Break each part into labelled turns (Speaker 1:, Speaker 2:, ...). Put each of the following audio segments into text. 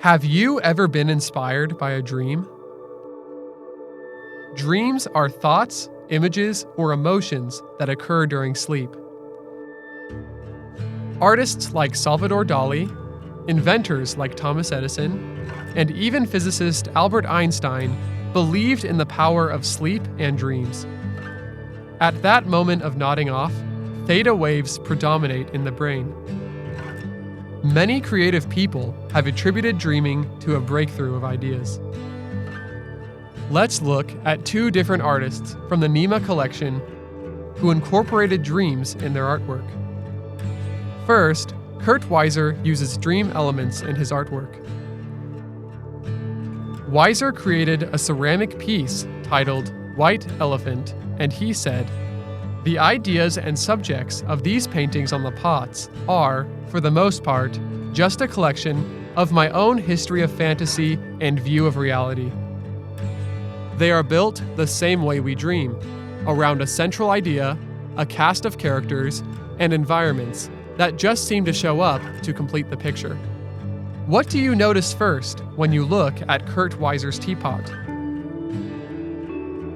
Speaker 1: Have you ever been inspired by a dream? Dreams are thoughts, images, or emotions that occur during sleep. Artists like Salvador Dali, inventors like Thomas Edison, and even physicist Albert Einstein believed in the power of sleep and dreams. At that moment of nodding off, theta waves predominate in the brain. Many creative people have attributed dreaming to a breakthrough of ideas. Let's look at two different artists from the Nema collection who incorporated dreams in their artwork. First, Kurt Weiser uses dream elements in his artwork. Weiser created a ceramic piece titled White Elephant, and he said, "The ideas and subjects of these paintings on the pots are, for the most part, just a collection of my own history of fantasy and view of reality. They are built the same way we dream, around a central idea, a cast of characters, and environments that just seem to show up to complete the picture." What do you notice first when you look at Kurt Weiser's teapot?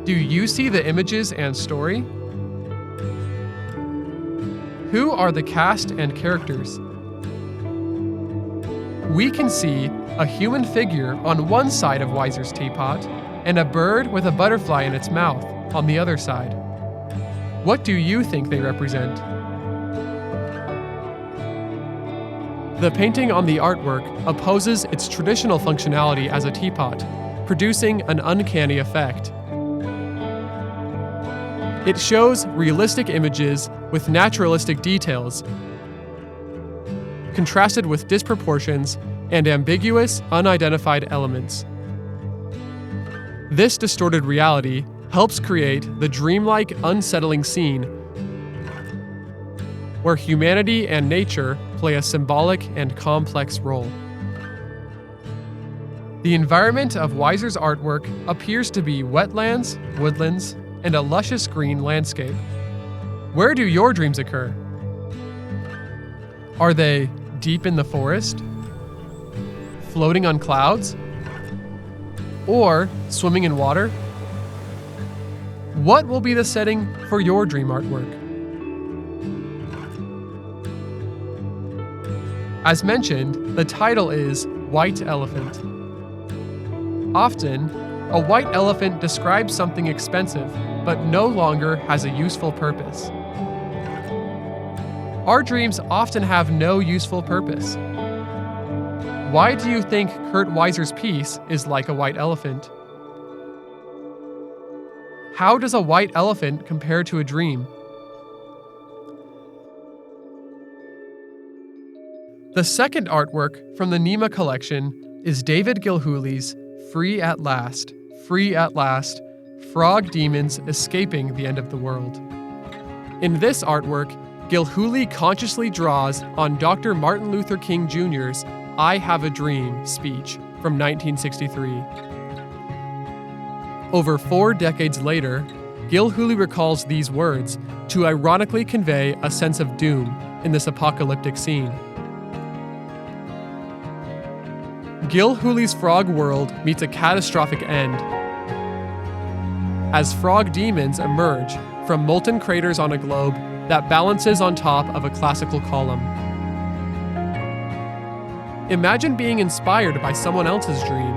Speaker 1: Do you see the images and story? Who are the cast and characters? We can see a human figure on one side of Weiser's teapot and a bird with a butterfly in its mouth on the other side. What do you think they represent? The painting on the artwork opposes its traditional functionality as a teapot, producing an uncanny effect. It shows realistic images with naturalistic details, contrasted with disproportions and ambiguous, unidentified elements. This distorted reality helps create the dreamlike, unsettling scene where humanity and nature play a symbolic and complex role. The environment of Weiser's artwork appears to be wetlands, woodlands, and a luscious green landscape. Where do your dreams occur? Are they deep in the forest? Floating on clouds? Or swimming in water? What will be the setting for your dream artwork? As mentioned, the title is White Elephant. Often, a white elephant describes something expensive, but no longer has a useful purpose. Our dreams often have no useful purpose. Why do you think Kurt Weiser's piece is like a white elephant? How does a white elephant compare to a dream? The second artwork from the Nema collection is David Gilhuly's Free at Last, Frog Demons Escaping the End of the World. In this artwork, Gilhuly consciously draws on Dr. Martin Luther King Jr.'s "I Have a Dream" speech from 1963. Over 4 decades later, Gilhuly recalls these words to ironically convey a sense of doom in this apocalyptic scene. Gilhuly's frog world meets a catastrophic end as frog demons emerge from molten craters on a globe that balances on top of a classical column. Imagine being inspired by someone else's dream.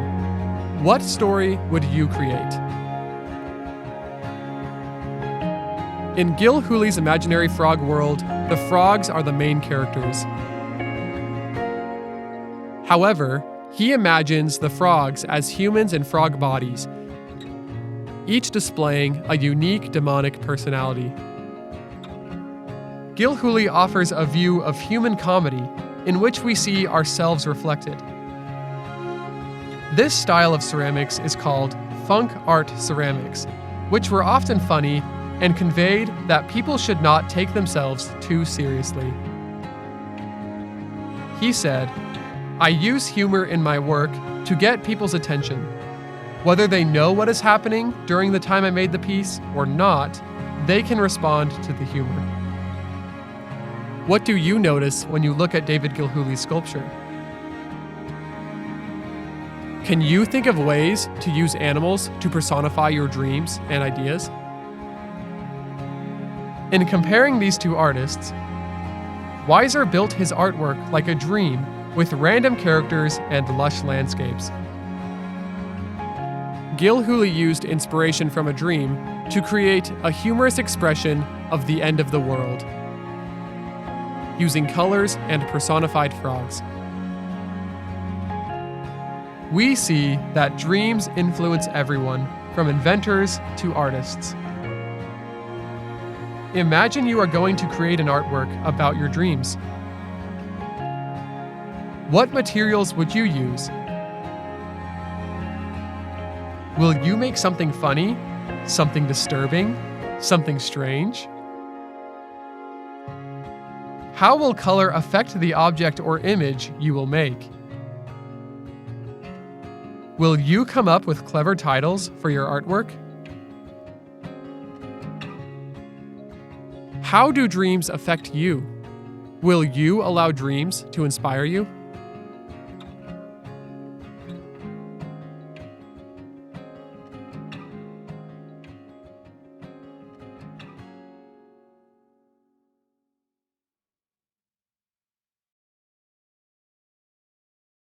Speaker 1: What story would you create? In Gilhuly's imaginary frog world, the frogs are the main characters. However, he imagines the frogs as humans in frog bodies, each displaying a unique demonic personality. Gilhuly offers a view of human comedy in which we see ourselves reflected. This style of ceramics is called funk art ceramics, which were often funny and conveyed that people should not take themselves too seriously. He said, "I use humor in my work to get people's attention. Whether they know what is happening during the time I made the piece or not, they can respond to the humor." What do you notice when you look at David Gilhuly's sculpture? Can you think of ways to use animals to personify your dreams and ideas? In comparing these two artists, Weiser built his artwork like a dream with random characters and lush landscapes. Gilhooly used inspiration from a dream to create a humorous expression of the end of the world, using colors and personified frogs. We see that dreams influence everyone, from inventors to artists. Imagine you are going to create an artwork about your dreams. What materials would you use? Will you make something funny, something disturbing, something strange? How will color affect the object or image you will make? Will you come up with clever titles for your artwork? How do dreams affect you? Will you allow dreams to inspire you?